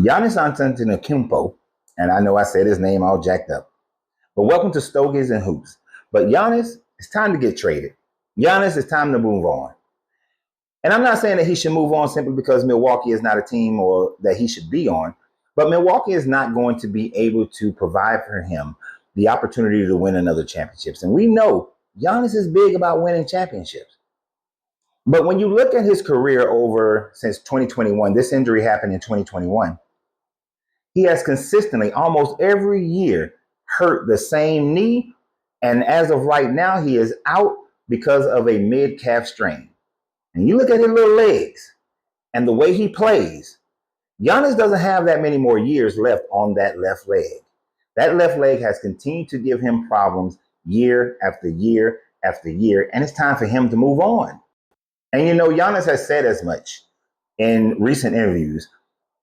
Giannis Antetokounmpo, and I know I said his name all jacked up, but welcome to Stogies and Hoops. But Giannis, it's time to get traded. Giannis, it's time to move on. And I'm not saying that he should move on simply because Milwaukee is not a team or that he should be on, but Milwaukee is not going to be able to provide for him the opportunity to win another championships. And we know Giannis is big about winning championships. But when you look at his career over since 2021, this injury happened in 2021. He has consistently, almost every year, hurt the same knee. And as of right now, he is out because of a mid calf strain. And you look at his little legs and the way he plays, Giannis doesn't have that many more years left on that left leg. That left leg has continued to give him problems year after year after year, and it's time for him to move on. And you know, Giannis has said as much in recent interviews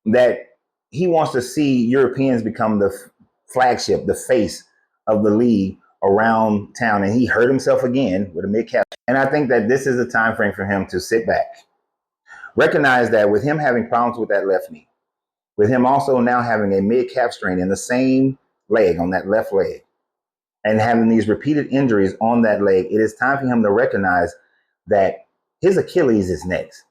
that he wants to see Europeans become the flagship, the face of the league around town. And he hurt himself again with a mid cap. And I think that this is a time frame for him to sit back, recognize that with him having problems with that left knee, with him also now having a mid calf strain in the same leg, on that left leg, and having these repeated injuries on that leg, it is time for him to recognize that his Achilles is next.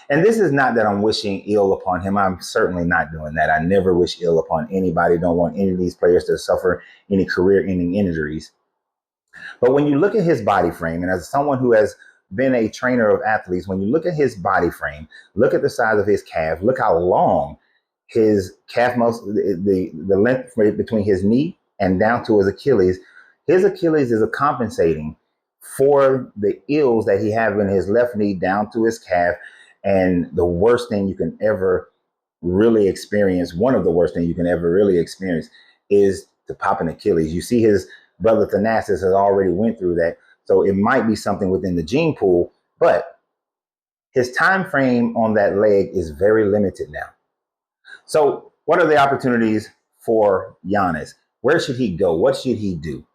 And this is not that I'm wishing ill upon him. I'm certainly not doing that. I never wish ill upon anybody. Don't want any of these players to suffer any career-ending injuries. But when you look at his body frame, and as someone who has been a trainer of athletes, when you look at his body frame, look at the size of his calf, look how long his calf muscle, the length between his knee and down to his Achilles is compensating for the ills that he have in his left knee down to his calf. And the worst thing you can ever really experience, one of the worst things you can ever really experience, is to pop an Achilles. You see, his brother Thanasis has already went through that. So it might be something within the gene pool, but his time frame on that leg is very limited now. So what are the opportunities for Giannis? Where should he go? What should he do?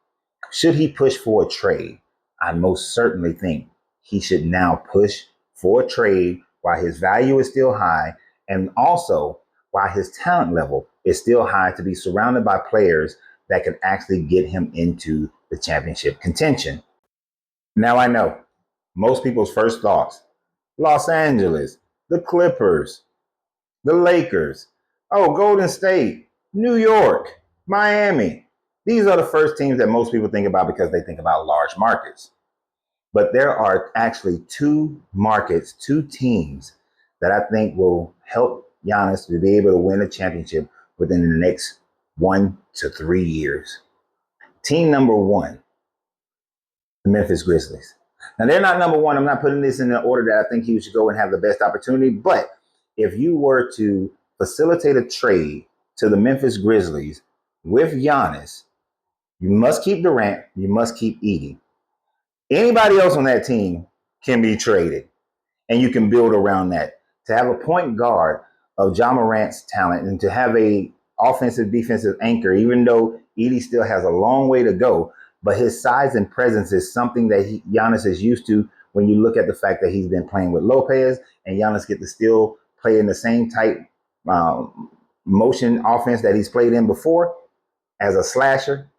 Should he push for a trade? I most certainly think he should now push for a trade while his value is still high, and also while his talent level is still high, to be surrounded by players that can actually get him into the championship contention. Now, I know most people's first thoughts: Los Angeles, the Clippers, the Lakers, oh, Golden State, New York, Miami. These are the first teams that most people think about because they think about large markets. But there are actually two markets, two teams that I think will help Giannis to be able to win a championship within the next 1 to 3 years. Team number one, the Memphis Grizzlies. Now, they're not number one. I'm not putting this in the order that I think he should go and have the best opportunity. But if you were to facilitate a trade to the Memphis Grizzlies with Giannis, you must keep Durant, you must keep Edey. Anybody else on that team can be traded, and you can build around that. To have a point guard of Ja Morant's talent and to have a offensive defensive anchor, even though Edey still has a long way to go, but his size and presence is something that Giannis is used to. When you look at the fact that he's been playing with Lopez, and Giannis get to still play in the same type motion offense that he's played in before as a slasher,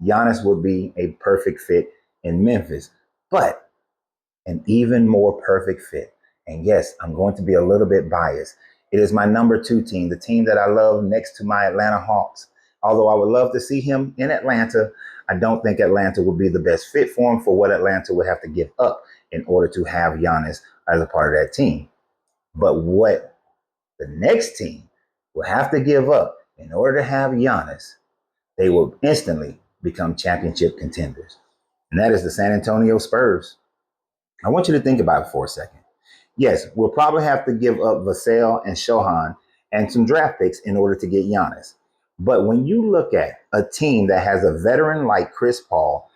Giannis would be a perfect fit in Memphis. But an even more perfect fit, and yes, I'm going to be a little bit biased, it is my number two team, the team that I love next to my Atlanta Hawks. Although I would love to see him in Atlanta, I don't think Atlanta would be the best fit for him for what Atlanta would have to give up in order to have Giannis as a part of that team. But what the next team will have to give up in order to have Giannis, they will instantly become championship contenders. And that is the San Antonio Spurs. I want you to think about it for a second. Yes, we'll probably have to give up Vassell and Sochan and some draft picks in order to get Giannis. But when you look at a team that has a veteran like Chris Paul,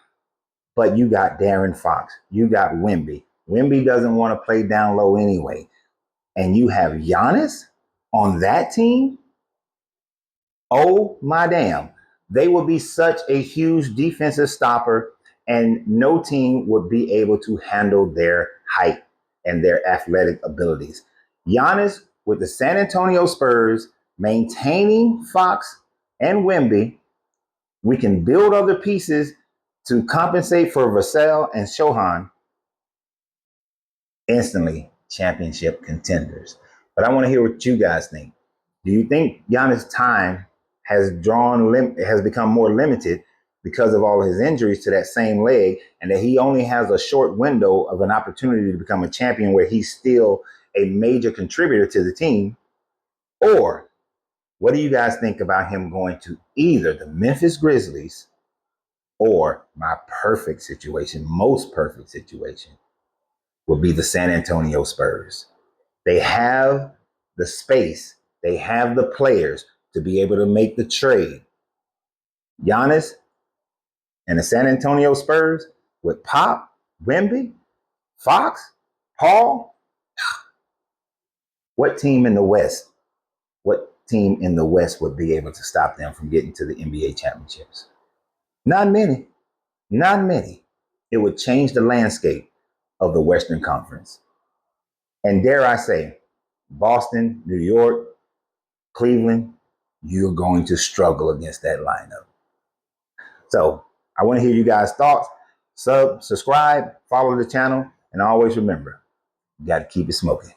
but you got Darren Fox, you got Wemby. Wemby doesn't want to play down low anyway. And you have Giannis on that team? Oh my damn. They will be such a huge defensive stopper, and no team would be able to handle their height and their athletic abilities. Giannis with the San Antonio Spurs maintaining Fox and Wemby, we can build other pieces to compensate for Vassell and Sochan. Instantly championship contenders. But I want to hear what you guys think. Do you think Giannis' time has become more limited because of all of his injuries to that same leg, and that he only has a short window of an opportunity to become a champion where he's still a major contributor to the team? Or what do you guys think about him going to either the Memphis Grizzlies or my perfect situation, most perfect situation, will be the San Antonio Spurs? They have the space, they have the players to be able to make the trade. Giannis and the San Antonio Spurs with Pop, Wemby, Fox, Paul. What team in the West? What team in the West would be able to stop them from getting to the NBA championships? Not many. Not many. It would change the landscape of the Western Conference. And dare I say, Boston, New York, Cleveland, you're going to struggle against that lineup. So I want to hear you guys' thoughts. Subscribe, follow the channel, and always remember, you got to keep it smoking.